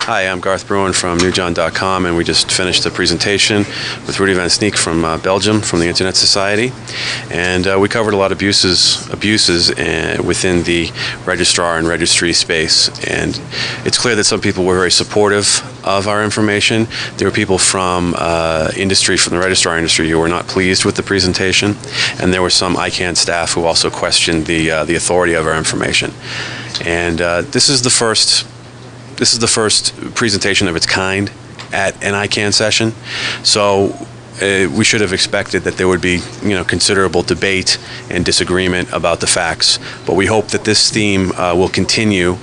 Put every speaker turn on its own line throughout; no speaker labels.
Hi, I'm Garth Bruin from newjohn.com, and we just finished a presentation with Rudy Van Sneek from Belgium, from the Internet Society. And we covered a lot of abuses within the registrar and registry space. And it's clear that some people were very supportive of our information. There were people from industry, from the registrar industry, who were not pleased with the presentation. And there were some ICANN staff who also questioned the authority of our information. And this is the first presentation of its kind at an ICANN session, so we should have expected that there would be, considerable debate and disagreement about the facts. But we hope that this theme will continue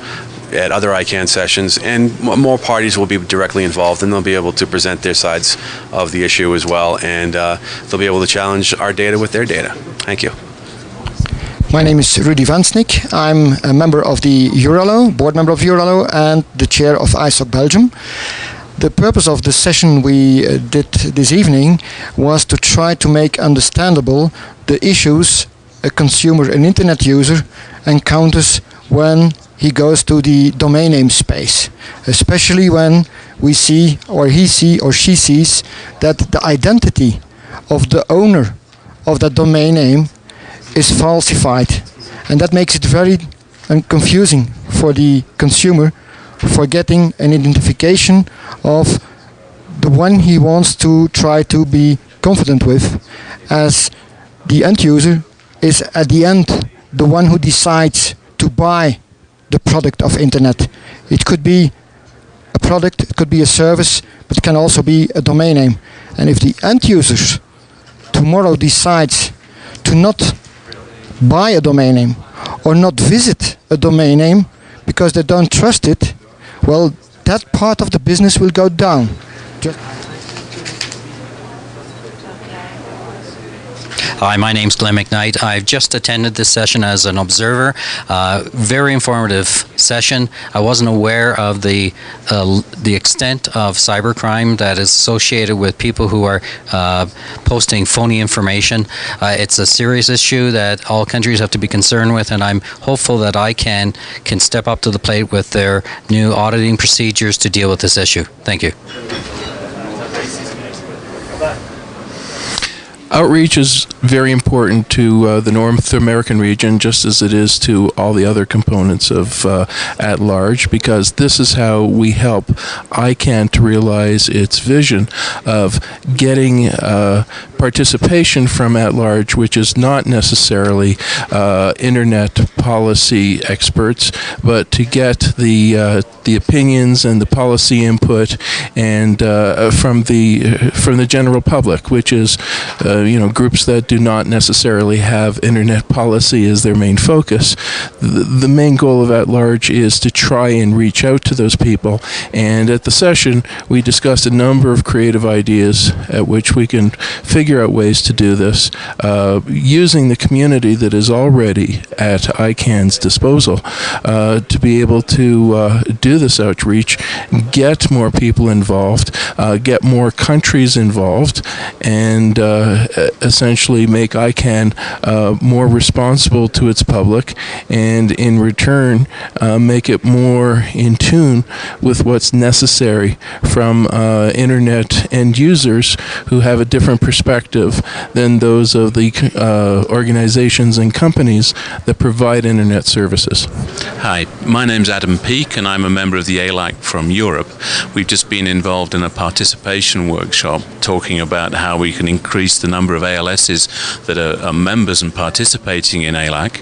at other ICANN sessions, and more parties will be directly involved, and they'll be able to present their sides of the issue as well, and they'll be able to challenge our data with their data. Thank you.
My name is Rudy Van Sneek. I'm a member of the Euralo, board member of Euralo, and the chair of ISOC Belgium. The purpose of the session we did this evening was to try to make understandable the issues a consumer, an internet user, encounters when he goes to the domain name space, especially when we see, or he sees, or she sees, that the identity of the owner of that domain name is falsified, and that makes it very confusing for the consumer for getting an identification of the one he wants to try to be confident with, as the end user is at the end the one who decides to buy the product of internet. It could be a product, it could be a service, but it can also be a domain name. And if the end user tomorrow decides to not buy a domain name or not visit a domain name because they don't trust it, well, that part of the business will go down.
Hi, my name's Glenn McKnight. I've just attended this session as an observer. Very informative session. I wasn't aware of the extent of cybercrime that is associated with people who are posting phony information. It's a serious issue that all countries have to be concerned with, and I'm hopeful that ICANN can step up to the plate with their new auditing procedures to deal with this issue. Thank you.
Outreach is very important to the North American region, just as it is to all the other components of at large, because this is how we help ICANN to realize its vision of getting participation from at large, which is not necessarily internet policy experts, but to get the opinions and the policy input and from the general public, which is groups that do not necessarily have internet policy as their main focus. The main goal of at large is to try and reach out to those people, and at the session we discussed a number of creative ideas at which we can figure out ways to do this using the community that is already at ICANN's disposal to be able to do this outreach, get more people involved, get more countries involved, and essentially make ICANN more responsible to its public, and in return make it more in tune with what's necessary from internet end users who have a different perspective than those of the organizations and companies that provide internet services.
Hi, my name's Adam Peake, and I'm a member of the ALAC from Europe. We've just been involved in a participation workshop talking about how we can increase the number of ALSs that are members and participating in ALAC.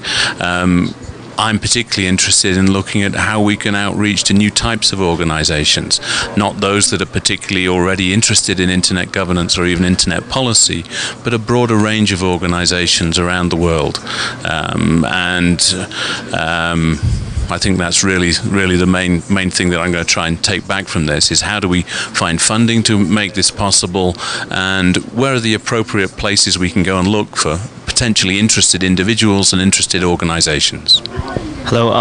I'm particularly interested in looking at how we can outreach to new types of organizations, not those that are particularly already interested in internet governance or even internet policy, but a broader range of organizations around the world. I think that's really the main thing that I'm going to try and take back from this, is how do we find funding to make this possible, and where are the appropriate places we can go and look for potentially interested individuals and interested organizations.
Hello,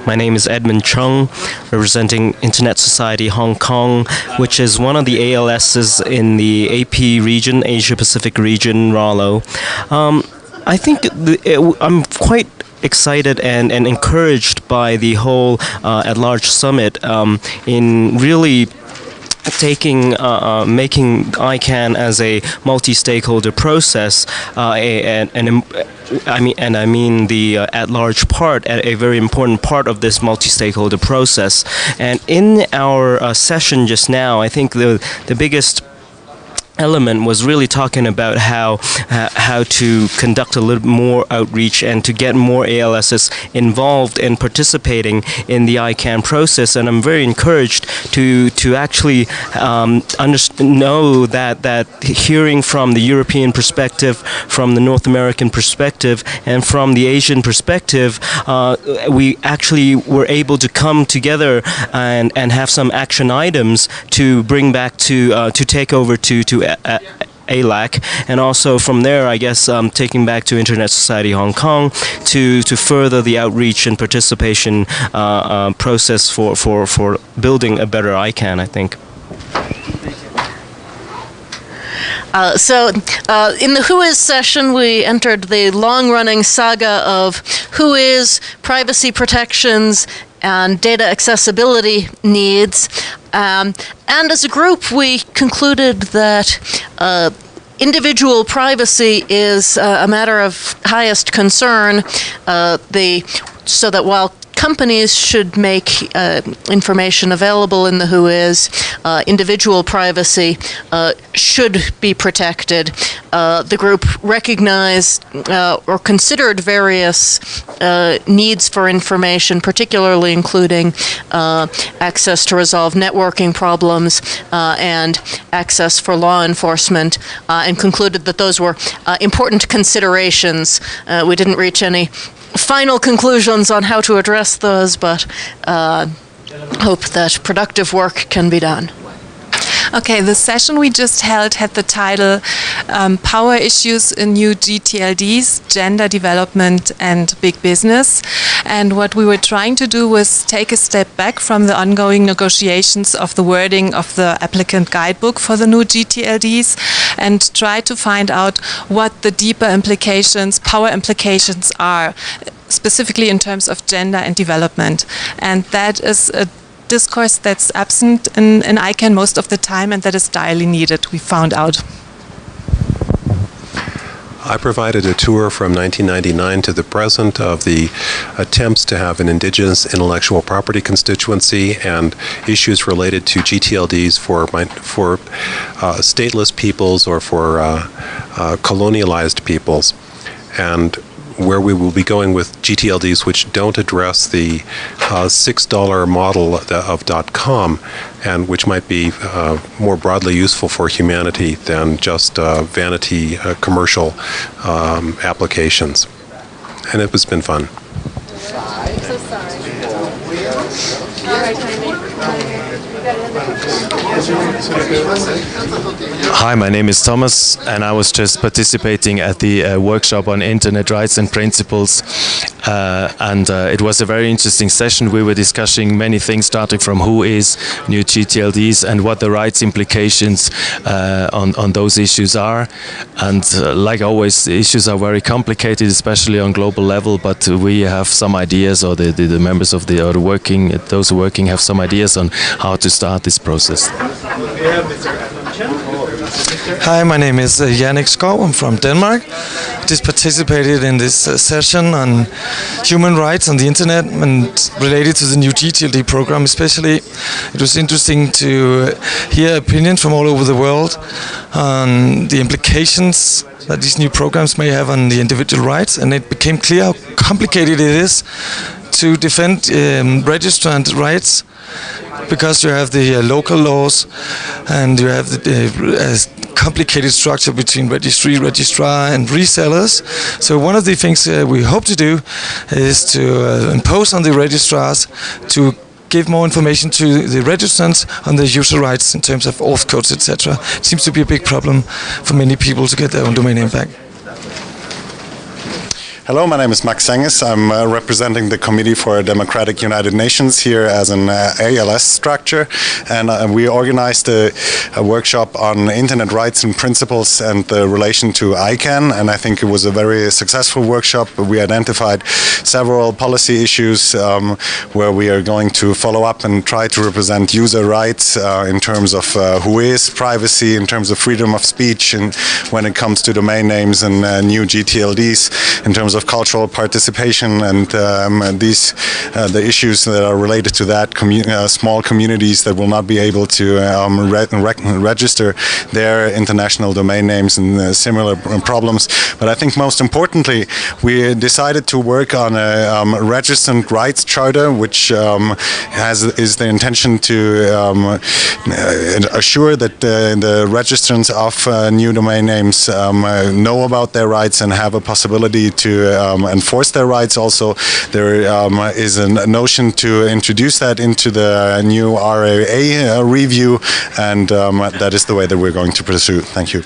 my name is Edmund Chung, representing Internet Society Hong Kong, which is one of the ALSs in the AP region, Asia Pacific region, RALO. I think I'm quite excited and encouraged by the whole at-large summit in really making ICANN as a multi-stakeholder process, I mean the at-large part, a very important part of this multi-stakeholder process. And in our session just now, I think the biggest element was really talking about how to conduct a little more outreach and to get more ALSs involved and participating in the ICANN process. And I'm very encouraged to actually know that hearing from the European perspective, from the North American perspective, and from the Asian perspective, we actually were able to come together and have some action items to bring back to take over to ALAC, and also from there, I guess, taking back to Internet Society Hong Kong to further the outreach and participation process for building a better ICANN, I think.
In the Whois session, we entered the long-running saga of Whois, privacy protections, and data accessibility needs. And as a group, we concluded that individual privacy is a matter of highest concern, so that while companies should make information available in the Whois, individual privacy should be protected. The group recognized or considered various needs for information, particularly including access to resolve networking problems and access for law enforcement, and concluded that those were important considerations. We didn't reach any final conclusions on how to address those, but hope that productive work can be done.
Okay, the session we just held had the title Power Issues in New GTLDs, Gender Development and Big Business. And what we were trying to do was take a step back from the ongoing negotiations of the wording of the applicant guidebook for the new GTLDs and try to find out what the deeper implications, power implications are, specifically in terms of gender and development. And that is a discourse that's absent in ICANN most of the time, and that is direly needed, we found out.
I provided a tour from 1999 to the present of the attempts to have an indigenous intellectual property constituency and issues related to GTLDs for stateless peoples or for colonialized peoples, and where we will be going with GTLDs which don't address the $6 model of .com, and which might be more broadly useful for humanity than just vanity commercial applications. And it has been fun.
Hi, my name is Thomas, and I was just participating at the workshop on Internet rights and principles, and it was a very interesting session. We were discussing many things, starting from Whois, new GTLDs, and what the rights implications on those issues are. And like always, the issues are very complicated, especially on global level, but we have some ideas, or the members of those who are working have some ideas on how to start this process.
Hi, my name is Jannik Skov. I'm from Denmark. Just participated in this session on human rights on the internet and related to the new GTLD program especially. It was interesting to hear opinions from all over the world on the implications that these new programs may have on the individual rights, and it became clear how complicated it is to defend registrant rights, because you have the local laws and you have the complicated structure between registry, registrar and resellers. So one of the things we hope to do is to impose on the registrars to give more information to the registrants on their user rights in terms of auth codes, etc. It seems to be a big problem for many people to get their own domain name back.
Hello, my name is Max Sengis. I'm representing the Committee for Democratic United Nations here as an ALS structure, and we organized a workshop on internet rights and principles and the relation to ICANN, and I think it was a very successful workshop. We identified several policy issues where we are going to follow up and try to represent user rights in terms of Whois, privacy, in terms of freedom of speech, and when it comes to domain names and new GTLDs, in terms of cultural participation and the issues that are related to that, small communities that will not be able to register their international domain names and similar problems. But I think most importantly, we decided to work on a registrant rights charter, which is the intention to assure that the registrants of new domain names know about their rights and have a possibility to enforce their rights. Also, there is a notion to introduce that into the new RAA review, and that is the way that we're going to pursue. Thank you.